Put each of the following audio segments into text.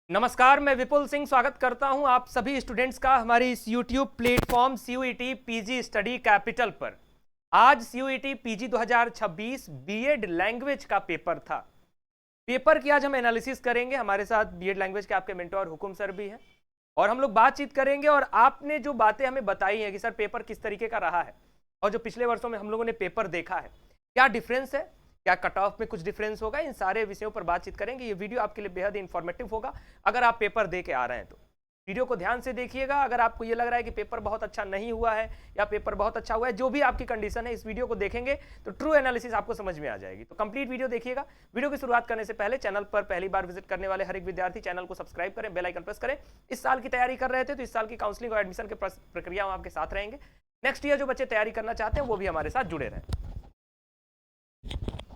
नमस्कार, मैं विपुल सिंह स्वागत करता हूं आप सभी स्टूडेंट्स का हमारी इस YouTube platform CUET PG study capital पर। आज CUET PG 2026 बीएड लैंग्वेज का पेपर था। पेपर की आज हम एनालिसिस करेंगे। हमारे साथ बीएड लैंग्वेज के आपके मेंटोर हुकुम सर भी हैं और हम लोग बातचीत करेंगे। और आपने जो बातें हमें बताई हैं कि सर पेपर किस तरीके का रहा है और जो पिछले वर्षों में हम लोगों ने पेपर देखा है, क्या डिफरेंस है, क्या कट ऑफ में कुछ डिफरेंस होगा, इन सारे विषयों पर बातचीत करेंगे। ये वीडियो आपके लिए बेहद इंफॉर्मेटिव होगा अगर आप पेपर दे के आ रहे हैं तो वीडियो को ध्यान से देखिएगा। अगर आपको ये लग रहा है कि पेपर बहुत अच्छा नहीं हुआ है या पेपर बहुत अच्छा हुआ है, जो भी आपकी कंडीशन है, इस वीडियो को देखेंगे तो ट्रू एनालिसिस आपको समझ में आ जाएगी। तो कंप्लीट वीडियो देखिएगा। वीडियो की शुरुआत करने से पहले चैनल पर पहली बार विजिट करने वाले हर एक विद्यार्थी चैनल को सब्सक्राइब करें, बेल आइकन प्रेस करें। इस साल की तैयारी कर रहे थे तो इस साल की काउंसलिंग और एडमिशन के प्रक्रिया हम आपके साथ रहेंगे। नेक्स्ट ईयर जो बच्चे तैयारी करना चाहते हैं वो भी हमारे साथ जुड़े रहें।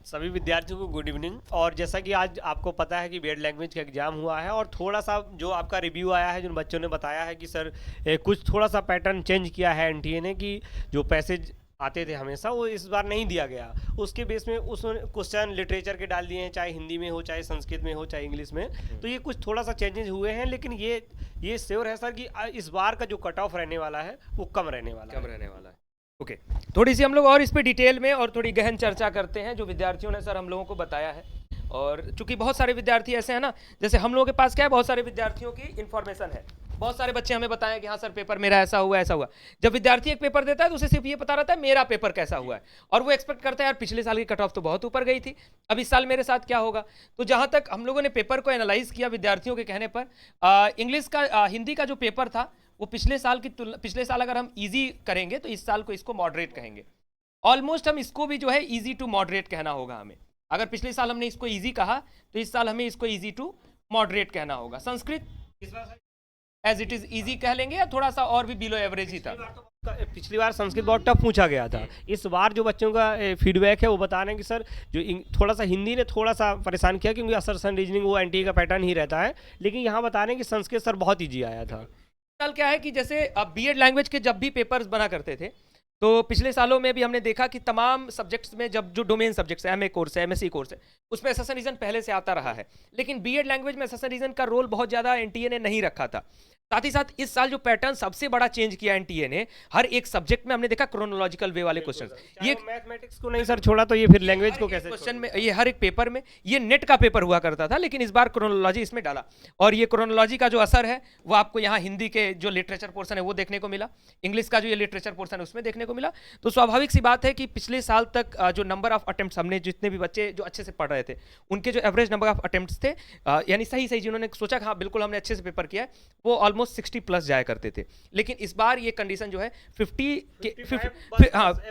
सभी विद्यार्थियों को गुड इवनिंग। और जैसा कि आज आपको पता है कि बीएड लैंग्वेज का एग्जाम हुआ है और थोड़ा सा जो आपका रिव्यू आया है, जिन बच्चों ने बताया है कि सर कुछ थोड़ा सा पैटर्न चेंज किया है एनटीए ने, कि जो पैसेज आते थे हमेशा वो इस बार नहीं दिया गया। उसके बेस में उसने क्वेश्चन लिटरेचर के डाल दिए हैं, चाहे हिंदी में हो, चाहे संस्कृत में हो, चाहे इंग्लिश में। तो ये कुछ थोड़ा सा चेंजेस हुए हैं, लेकिन ये श्योर है सर कि इस बार का जो कट ऑफ रहने वाला है वो कम रहने वाला है। ओके, थोड़ी सी हम लोग और इस पे डिटेल में और थोड़ी गहन चर्चा करते हैं जो विद्यार्थियों ने सर हम लोगों को बताया है। और चूंकि बहुत सारे विद्यार्थी ऐसे हैं ना, जैसे हम लोगों के पास क्या है, बहुत सारे विद्यार्थियों की इन्फॉर्मेशन है। बहुत सारे बच्चे हमें बताएं कि हाँ सर पेपर मेरा ऐसा हुआ ऐसा हुआ। जब विद्यार्थी एक पेपर देता है तो उसे सिर्फ ये पता रहता है मेरा पेपर कैसा हुआ है, और वो एक्सपेक्ट करता है यार पिछले साल की कट ऑफ तो बहुत ऊपर गई थी, अब इस साल मेरे साथ क्या होगा। तो जहाँ तक हम लोगों ने पेपर को एनालाइज किया विद्यार्थियों के कहने पर, इंग्लिश का हिंदी का जो पेपर था वो पिछले साल अगर हम इजी करेंगे तो इस साल को इसको मॉडरेट कहेंगे। ऑलमोस्ट हम इसको भी जो है इजी टू मॉडरेट कहना होगा हमें। अगर पिछले साल हमने इसको इजी कहा तो इस साल हमें इसको इजी टू मॉडरेट कहना होगा। Sanskrit as it is easy कह लेंगे या थोड़ा सा और भी बिलो एवरेज ही था। पिछली बार संस्कृत बहुत टफ पूछा गया था। इस बार जो बच्चों का फीडबैक है वो बता रहे हैं कि सर जो थोड़ा सा हिंदी ने थोड़ा सा परेशान किया, क्योंकि असर्शन रीजनिंग वो एनटीए का पैटर्न ही रहता है, लेकिन यहाँ बता रहे हैं कि संस्कृत सर बहुत ईजी आया था। साल क्या है कि जैसे अब बीएड लैंग्वेज के जब भी पेपर्स बना करते थे तो पिछले सालों में भी हमने देखा कि तमाम सब्जेक्ट्स में जब जो डोमेन सब्जेक्ट्स है, एमए कोर्स है, एमएससी कोर्स है, उसमें असर्शन रीजन पहले से आता रहा है। लेकिन बीएड लैंग्वेज में असर्शन रीजन का रोल बहुत ज़्यादा एनटीए ने नहीं रखा था। साथ ही साथ इस साल जो पैटर्न सबसे बड़ा चेंज किया एनटीए ने, हर एक सब्जेक्ट में हमने देखा क्रोनोलॉजिकल वे वाले क्वेश्चन। ये मैथमेटिक्स को नहीं सर छोड़ा तो ये फिर लैंग्वेज को कैसे क्वेश्चन में, ये हर एक पेपर में, ये नेट का पेपर हुआ करता था लेकिन इस बार क्रोनोलॉजी इसमें डाला। और ये क्रोनोलॉजी का जो असर है वो आपको यहाँ हिंदी के जो लिटरेचर पोर्शन है वो देखने को मिला, इंग्लिश का जो ये लिटरेचर पोर्शन है उसमें देखने को मिला। तो स्वाभाविक सी बात है कि पिछले साल तक जो नंबर ऑफ अटेम्प्ट्स, हमने जितने भी बच्चे जो अच्छे से पढ़ रहे थे उनके जो एवरेज नंबर ऑफ अटेम्प्ट्स थे, यानी सही जिन्होंने सोचा हाँ बिल्कुल हमने अच्छे से पेपर किया है, वो ऑलमोस्ट 60 प्लस जाया करते थे। लेकिन इस बार ये कंडीशन जो है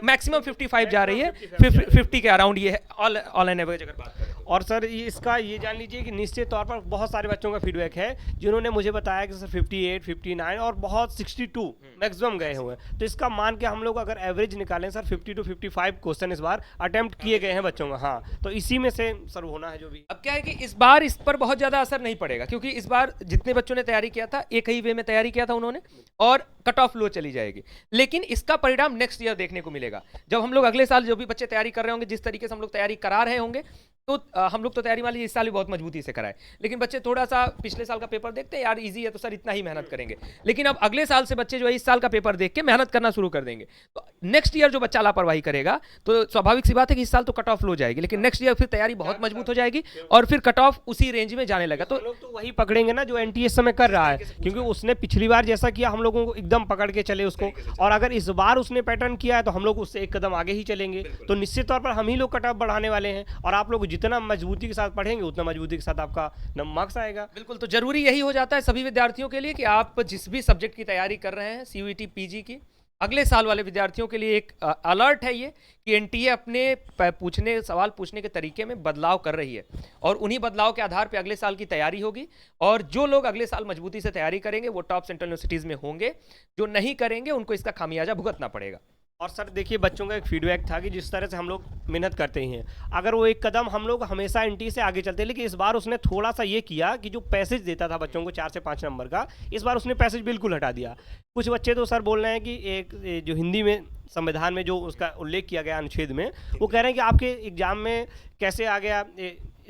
मैक्सिमम 55 जा रही है, 50 के अराउंड ये है ऑल एन एवरेज अगर बात करें। और सर इसका ये जान लीजिए कि निश्चित तौर पर बहुत सारे बच्चों का फीडबैक है जिन्होंने मुझे बताया कि सर 58, 59 और बहुत 62 मैक्सिमम गए हुए हैं। तो इसका मान के हम लोग अगर एवरेज निकालें सर 50 to 55 क्वेश्चन इस बार अटेम्प्ट किए गए हैं बच्चों का। हाँ, तो इसी में से सर होना है जो भी। अब क्या है कि इस बार इस पर बहुत ज़्यादा असर नहीं पड़ेगा, क्योंकि इस बार जितने बच्चों ने तैयारी किया था एक ही वे में तैयारी किया था उन्होंने, और कट ऑफ लो चली जाएगी। लेकिन इसका परिणाम नेक्स्ट ईयर देखने को मिलेगा, जब हम लोग अगले साल जो भी बच्चे तैयारी कर रहे होंगे, जिस तरीके से हम लोग तैयारी करा रहे होंगे, तो हम लोग तो तैयारी वाली इस साल भी बहुत मजबूती से कराए। लेकिन बच्चे थोड़ा सा पिछले साल का पेपर देखते हैं, यार इजी है तो सर इतना ही मेहनत करेंगे। लेकिन अब अगले साल से बच्चे जो है इस साल का पेपर देख के मेहनत करना शुरू कर देंगे। तो नेक्स्ट ईयर जो बच्चा लापरवाही करेगा तो स्वाभाविक सी बात है कि इस साल तो कट ऑफ लो जाएगी, लेकिन नेक्स्ट ईयर फिर तैयारी बहुत मजबूत हो जाएगी और फिर कट ऑफ उसी रेंज में जाने लगा। तो लोग तो वही पकड़ेंगे ना जो एनटीए इस समय कर रहा है, क्योंकि उसने पिछली बार जैसा किया हम लोगों को एकदम पकड़ के चले उसको, और अगर इस बार उसने पैटर्न किया है तो हम लोग उससे एक कदम आगे ही चलेंगे। तो निश्चित तौर पर हम ही लोग कट ऑफ बढ़ाने वाले हैं, और आप लोग जितना मजबूती के साथ पढ़ेंगे उतना मजबूती के साथ आपका मार्क्स आएगा। बिल्कुल, तो जरूरी यही हो जाता है सभी विद्यार्थियों के लिए कि आप जिस भी सब्जेक्ट की तैयारी कर रहे हैं CUET PG की, अगले साल वाले विद्यार्थियों के लिए एक अलर्ट है ये कि एनटीए अपने सवाल पूछने के तरीके में बदलाव कर रही है, और उन्हीं बदलाव के आधार पर अगले साल की तैयारी होगी। और जो लोग अगले साल मजबूती से तैयारी करेंगे वो टॉप सेंट्रल यूनिवर्सिटीज़ में होंगे, जो नहीं करेंगे उनको इसका खामियाजा भुगतना पड़ेगा। और सर देखिए बच्चों का एक फीडबैक था कि जिस तरह से हम लोग मेहनत करते ही हैं, अगर वो एक कदम हम लोग हमेशा एनटीए से आगे चलते हैं, लेकिन इस बार उसने थोड़ा सा ये किया कि जो पैसेज देता था बच्चों को 4 से 5 नंबर का, इस बार उसने पैसेज बिल्कुल हटा दिया। कुछ बच्चे तो सर बोल रहे हैं कि एक जो हिंदी में संविधान में जो उसका उल्लेख किया गया अनुच्छेद में, वो कह रहे हैं कि आपके एग्जाम में कैसे आ गया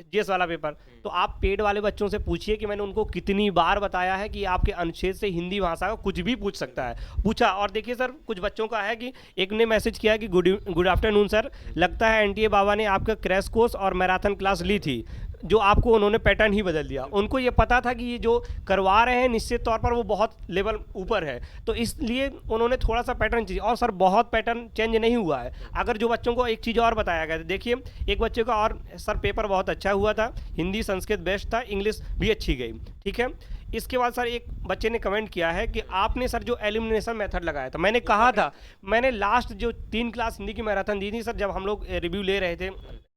जीएस वाला पेपर, तो आप पेड वाले बच्चों से पूछिए कि मैंने उनको कितनी बार बताया है कि आपके अनुच्छेद से हिंदी भाषा का कुछ भी पूछ सकता है, पूछा। और देखिए सर, कुछ बच्चों का है कि एक ने मैसेज किया कि गुड आफ्टरनून सर, लगता है एनटीए बाबा ने आपका क्रैश कोर्स और मैराथन क्लास ली थी, जो आपको उन्होंने पैटर्न ही बदल दिया। उनको ये पता था कि ये जो करवा रहे हैं निश्चित तौर पर वो बहुत लेवल ऊपर है, तो इसलिए उन्होंने थोड़ा सा पैटर्न चेंज। और सर बहुत पैटर्न चेंज नहीं हुआ है। अगर जो बच्चों को एक चीज़ और बताया गया था, देखिए एक बच्चे का और सर पेपर बहुत अच्छा हुआ था, हिंदी संस्कृत बेस्ट था, इंग्लिश भी अच्छी गई, ठीक है। इसके बाद सर एक बच्चे ने कमेंट किया है कि आपने सर जो एलिमिनेशन मेथड लगाया था, मैंने कहा था, मैंने लास्ट जो 3 क्लास हिंदी की मैराथन दी थी सर, जब हम लोग रिव्यू ले रहे थे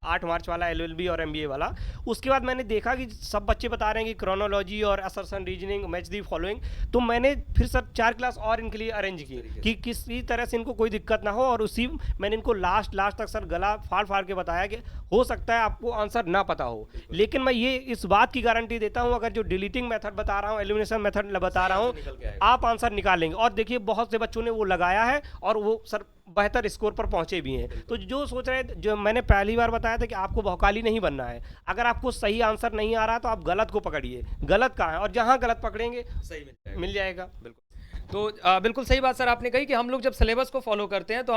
8 मार्च वाला एलएलबी और एमबीए वाला, उसके बाद मैंने देखा कि सब बच्चे बता रहे हैं कि क्रोनोलॉजी और assertion reasoning match the following, तो मैंने फिर सर 4 क्लास और इनके लिए अरेंज की कि किसी तरह से इनको कोई दिक्कत ना हो। और उसी मैंने इनको लास्ट तक सर गला फाड़ के बताया कि हो सकता है आपको आंसर ना पता हो, लेकिन मैं ये इस बात की गारंटी देता हूँ, अगर जो डिलीटिंग मेथड बता रहा हूँ, एलिमिनेशन मेथड बता रहा हूँ, आप आंसर निकाल लेंगे। और देखिए बहुत से बच्चों ने वो लगाया है और वो सर बेहतर स्कोर पर पहुंचे भी हैं। तो जो सोच रहे, जो मैंने पहली बार बताया था कि आपको भौकाली नहीं बनना है, अगर आपको सही आंसर नहीं आ रहा तो आप गलत को पकड़िए, गलत कहाँ है, और जहाँ गलत पकड़ेंगे सही मिल जाएगा। बिल्कुल। तो बिल्कुल सही बात सर आपने कही कि हम लोग जब सिलेबस को फॉलो करते हैं तो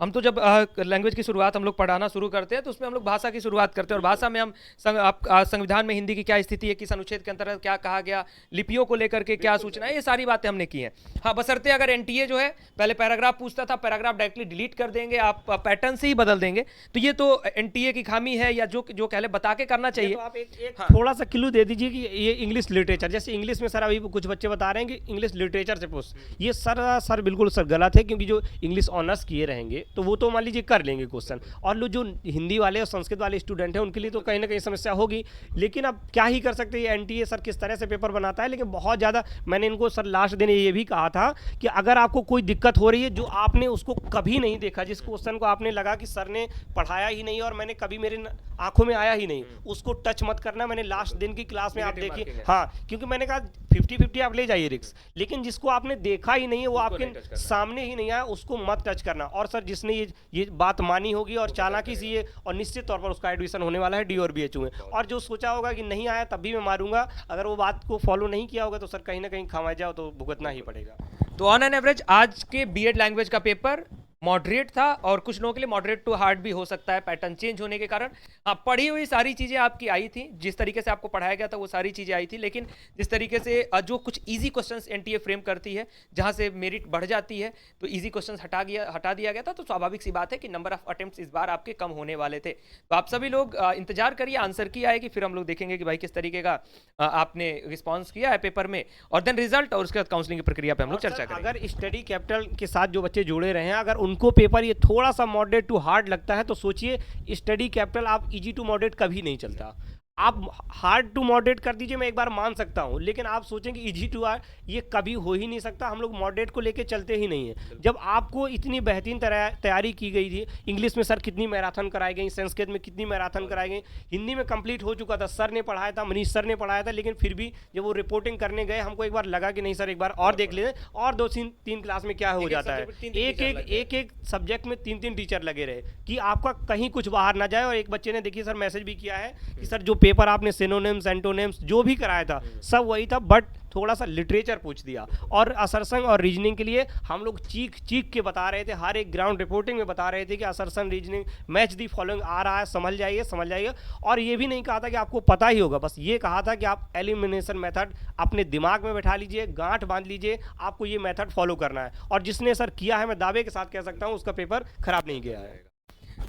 हम तो जब लैंग्वेज की शुरुआत हम लोग पढ़ाना शुरू करते हैं तो उसमें हम लोग भाषा की शुरुआत करते हैं, और भाषा में हम संविधान में हिंदी की क्या स्थिति है, किस अनुच्छेद के अंतर्गत क्या कहा गया, लिपियों को लेकर के क्या सूचना है, ये सारी बातें हमने की हैं। हाँ, बशर्ते अगर एनटीए जो है पहले पैराग्राफ पूछता था, पैराग्राफ डायरेक्टली डिलीट कर देंगे, आप पैटर्न से ही बदल देंगे, तो ये तो एनटीए की खामी है, या जो कहले बता के करना चाहिए। तो आप एक थोड़ा सा क्लू दे दीजिए कि ये इंग्लिश लिटरेचर, जैसे इंग्लिश में सर अभी कुछ बच्चे बता रहे हैं कि इंग्लिश लिटरेचर से ये सर बिल्कुल सर गलत है, क्योंकि जो इंग्लिश ऑनर्स किए रहेंगे तो वो तो मान लीजिए कर लेंगे क्वेश्चन, और लोग जो हिंदी वाले और संस्कृत वाले स्टूडेंट हैं उनके लिए तो कहीं ना कहीं समस्या होगी। लेकिन अब क्या ही कर सकते हैं, एनटीए सर किस तरह से पेपर बनाता है। लेकिन बहुत ज़्यादा मैंने इनको सर लास्ट दिन ये भी कहा था कि अगर आपको कोई दिक्कत हो रही है जो आपने उसको कभी नहीं देखा, जिस क्वेश्चन को आपने लगा कि सर ने पढ़ाया ही नहीं और मैंने कभी मेरे आंखों में आया ही नहीं, उसको टच मत करना। मैंने लास्ट दिन की क्लास में आप देखिए, हाँ, क्योंकि मैंने कहा 50-50 आप ले जाइए रिस्क, लेकिन जिसको आपने देखा ही नहीं है, वो आपके सामने ही नहीं आया, उसको मत टच करना। और सर जिसने ये बात मानी होगी और चालाकी से ये, और निश्चित तौर पर उसका एडमिशन होने वाला है डी और बीएचयू में। और जो सोचा होगा कि नहीं आया तब भी मैं मारूंगा, अगर वो बात को फॉलो नहीं किया होगा तो सर कहीं ना कहीं खामियाजा तो भुगतना ही पड़ेगा। तो ऑन एन एवरेज आज के बीएड लैंग्वेज का पेपर मॉडरेट था, और कुछ लोगों के लिए मॉडरेट टू हार्ड भी हो सकता है पैटर्न चेंज होने के कारण। हाँ, पढ़ी हुई सारी चीज़ें आपकी आई थी, जिस तरीके से आपको पढ़ाया गया था वो सारी चीज़ें आई थी, लेकिन जिस तरीके से जो कुछ इजी क्वेश्चंस एनटीए फ्रेम करती है, जहां से मेरिट बढ़ जाती है, तो इजी क्वेश्चंस हटा दिया गया था, तो स्वाभाविक सी बात है कि नंबर ऑफ अटेम्प्ट्स इस बार आपके कम होने वाले थे। तो आप सभी लोग इंतजार करिए, आंसर की आएगी, फिर हम लोग देखेंगे कि भाई किस तरीके का आपने रिस्पॉन्स किया है पेपर में, और देन रिजल्ट, और उसके बाद काउंसलिंग की प्रक्रिया पर हम लोग चर्चा करेंगे। अगर स्टडी कैपिटल के साथ जो बच्चे जुड़े रहे हैं, अगर उनको पेपर ये थोड़ा सा मॉडरेट टू हार्ड लगता है, तो सोचिए स्टडी कैपिटल आप इजी टू मॉडरेट कभी नहीं चलता। आप हार्ड टू मॉडरेट कर दीजिए, मैं एक बार मान सकता हूं, लेकिन आप सोचेंगे इजी टू हार्ड, ये कभी हो ही नहीं सकता। हम लोग मॉडरेट को लेके चलते ही नहीं है। जब आपको इतनी बेहतरीन तैयारी की गई थी, इंग्लिश में सर कितनी मैराथन कराई गई, संस्कृत में कितनी मैराथन कराई गई, हिंदी में कंप्लीट हो चुका था, सर ने पढ़ाया था, मनीष सर ने पढ़ाया था, लेकिन फिर भी जब वो रिपोर्टिंग करने गए, हमको एक बार लगा कि नहीं सर एक बार और देख लें, और 2-3 क्लास में क्या हो जाता है, एक सब्जेक्ट में 3 टीचर लगे रहे कि आपका कहीं कुछ बाहर ना जाए। और एक बच्चे ने देखिए सर मैसेज भी किया है कि सर जो पेपर आपने सिनोनिम्स एंटोनिम्स जो भी कराया था सब वही था, बट थोड़ा सा लिटरेचर पूछ दिया। और असर्सन और रीजनिंग के लिए हम लोग चीख के बता रहे थे, हर एक ग्राउंड रिपोर्टिंग में बता रहे थे कि assertion reasoning match the following आ रहा है, समझ जाइए। और ये भी नहीं कहा था कि आपको पता ही होगा, बस ये कहा था कि आप एलिमिनेशन मेथड अपने दिमाग में बैठा लीजिए, गांठ बांध लीजिए, आपको ये मेथड फॉलो करना है। और जिसने सर किया है, मैं दावे के साथ कह सकता हूँ उसका पेपर खराब नहीं गया है।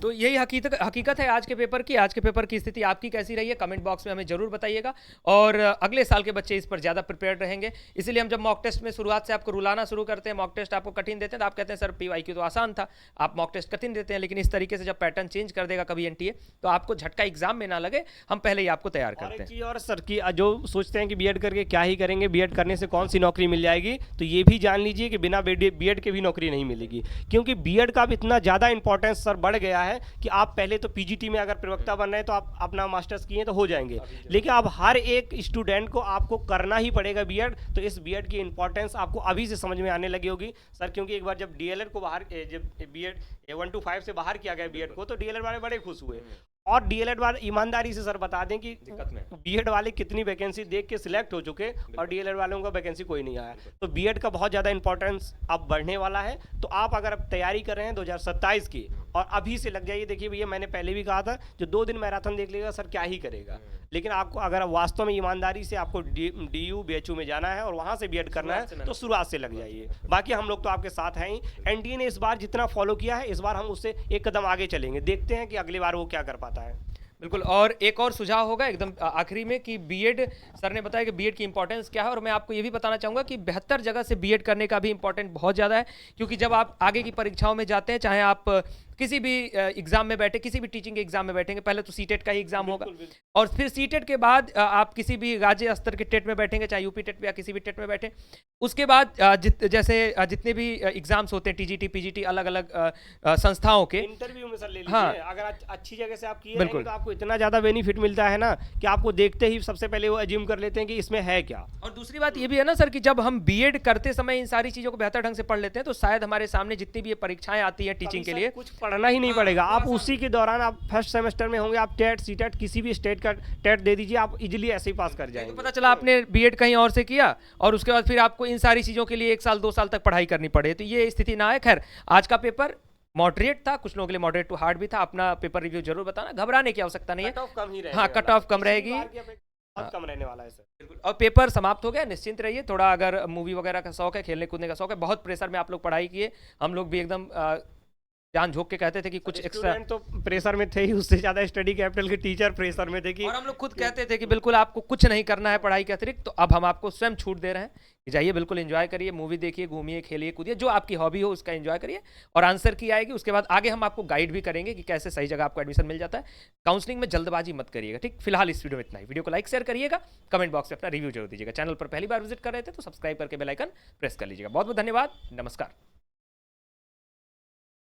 तो यही हकीकत है आज के पेपर की। आज के पेपर की स्थिति आपकी कैसी रही है, कमेंट बॉक्स में हमें जरूर बताइएगा। और अगले साल के बच्चे इस पर ज़्यादा प्रिपेयर्ड रहेंगे, इसीलिए हम जब मॉक टेस्ट में शुरुआत से आपको रुलाना शुरू करते हैं, मॉक टेस्ट आपको कठिन देते हैं, तो आप कहते हैं सर पीवाईक्यू तो आसान था, आप मॉक टेस्ट कठिन देते हैं। लेकिन इस तरीके से जब पैटर्न चेंज कर देगा कभी एनटीए, तो आपको झटका एग्जाम में ना लगे, हम पहले ही आपको तैयार करते हैं। और सर की जो सोचते हैं कि बीएड करके क्या ही करेंगे, बीएड करने से कौन सी नौकरी मिल जाएगी, तो ये भी जान लीजिए कि बिना बीएड के भी नौकरी नहीं मिलेगी, क्योंकि बीएड का अब इतना ज़्यादा इंपॉर्टेंस सर बढ़ गया है कि आप पहले तो पीजीटी में अगर प्रवक्ता बन रहे हैं तो आप अपना मास्टर्स किए तो हो जाएंगे, लेकिन अब हर एक स्टूडेंट को आपको करना ही पड़ेगा बीएड। तो इस बीएड की इंपॉर्टेंस आपको अभी से समझ में आने लगी होगी सर, क्योंकि एक बार जब डीएलएड को बाहर, जब बीएड 1 to 5 से बाहर किया गया बीएड को, तो डीएलएड वाले बड़े खुश हुए। और डीएलएड वाले ईमानदारी से सर बता दें कि दिक्कत में बीएड वाले कितनी वैकेंसी देख के सिलेक्ट हो चुके और डीएलएड वालों का वैकेंसी कोई नहीं आया। तो बीएड का बहुत ज़्यादा इंपॉर्टेंस अब बढ़ने वाला है। तो आप अगर अब तैयारी कर रहे हैं 2027 की और अभी से लग जाइए। देखिए भैया, मैंने पहले भी कहा था, जो 2 दिन मैराथन देख लेगा सर क्या ही करेगा। लेकिन आपको अगर वास्तव में ईमानदारी से आपको डीयू बीएचयू में जाना है और वहाँ से बीएड करना है तो शुरुआत से लग जाइए। बाकी हम लोग तो आपके साथ हैं ही। एनटीए ने इस बार जितना फॉलो किया है, इस बार हम उससे एक कदम आगे चलेंगे। देखते हैं कि अगली बार वो क्या कर पाता है। बिल्कुल। और एक और सुझाव होगा एकदम आखिरी में कि बीएड, सर ने बताया कि बीएड की इंपॉर्टेंस क्या है, और मैं आपको ये भी बताना चाहूँगा कि 72 जगह से बीएड करने का भी इंपॉर्टेंट बहुत ज़्यादा है। क्योंकि जब आप आगे की परीक्षाओं में जाते हैं, चाहे आप किसी भी एग्जाम में बैठे, किसी भी टीचिंग के एग्जाम में बैठेंगे, पहले तो सीटेट का ही एग्जाम होगा, और फिर सीटेट के बाद आप किसी भी राज्य स्तर के टेट में बैठेंगे, चाहे यूपी टेट या किसी भी टेट में बैठे। उसके बाद जैसे जितने भी एग्जाम्स होते हैं, टीजीटी पीजीटी, अलग अलग संस्थाओं के इंटरव्यू में सर ले लीजिए। हाँ, अगर अच्छी जगह से आप किए बिल्कुल, तो आपको इतना ज़्यादा बेनिफिट मिलता है ना कि आपको देखते ही सबसे पहले वो अज्यूम कर लेते हैं कि इसमें है क्या। और दूसरी बात ये भी है ना सर कि जब हम बीएड करते समय इन सारी चीज़ों को बेहतर ढंग से पढ़ लेते हैं, तो शायद हमारे सामने जितनी भी ये परीक्षाएं आती हैं टीचिंग के लिए, कुछ पढ़ना ही नहीं पड़ेगा। आप उसी के दौरान, आप फर्स्ट सेमेस्टर में होंगे, आप टेट सीटेट किसी भी स्टेट का टेट दे दीजिए, आप इजीली ऐसे ही पास कर जाएंगे। तो पता चला आपने बीएड कहीं और से किया और उसके बाद फिर आपको इन सारी चीज़ों के लिए 1 साल 2 साल तक पढ़ाई करनी पड़े, तो ये स्थिति ना है। खैर, आज का पेपर मॉडरेट था, कुछ लोगों के लिए मॉडरेट टू हार्ड भी था। अपना पेपर रिव्यू जरूर बताना, घबराने की आवश्यकता नहीं है। कट ऑफ कम ही रहेगा। हाँ, कट ऑफ कम रहेगी, बहुत कम रहने वाला है सर। बिल्कुल। और पेपर समाप्त हो गया, निश्चिंत रहिए। थोड़ा अगर मूवी वगैरह का शौक है, खेलने कूदने का शौक है, बहुत प्रेशर में आप लोग पढ़ाई किए, हम लोग भी एकदम जान झोंक के कहते थे कि कुछ एक्स्ट्रा, तो प्रेशर में थे ही, उससे ज्यादा स्टडी कैपिटल के टीचर प्रेशर में थे कि, और हम लोग खुद कहते थे कि बिल्कुल आपको कुछ नहीं करना है पढ़ाई के अतिरिक्त। तो अब हम आपको स्वयं छूट दे रहे हैं कि जाइए, बिल्कुल एंजॉय करिए, मूवी देखिए, घूमिए, खेलिए, कूदिए, जो आपकी हॉबी हो उसका एंजॉय करिए। और आंसर की आएगी, उसके बाद आगे हम आपको गाइड भी करेंगे कि कैसे सही जगह आपको एडमिशन मिल जाता है। काउंसलिंग में जल्दबाजी मत करिएगा, ठीक। फिलहाल इस वीडियो में इतना ही। वीडियो को लाइक शेयर करिएगा, कमेंट बॉक्स में अपना रिव्यू जरूर दीजिएगा। चैनल पर पहली बार विजिट कर रहे थे तो सब्सक्राइब करके बेल आइकन प्रेस कर लीजिएगा। बहुत बहुत धन्यवाद, नमस्कार।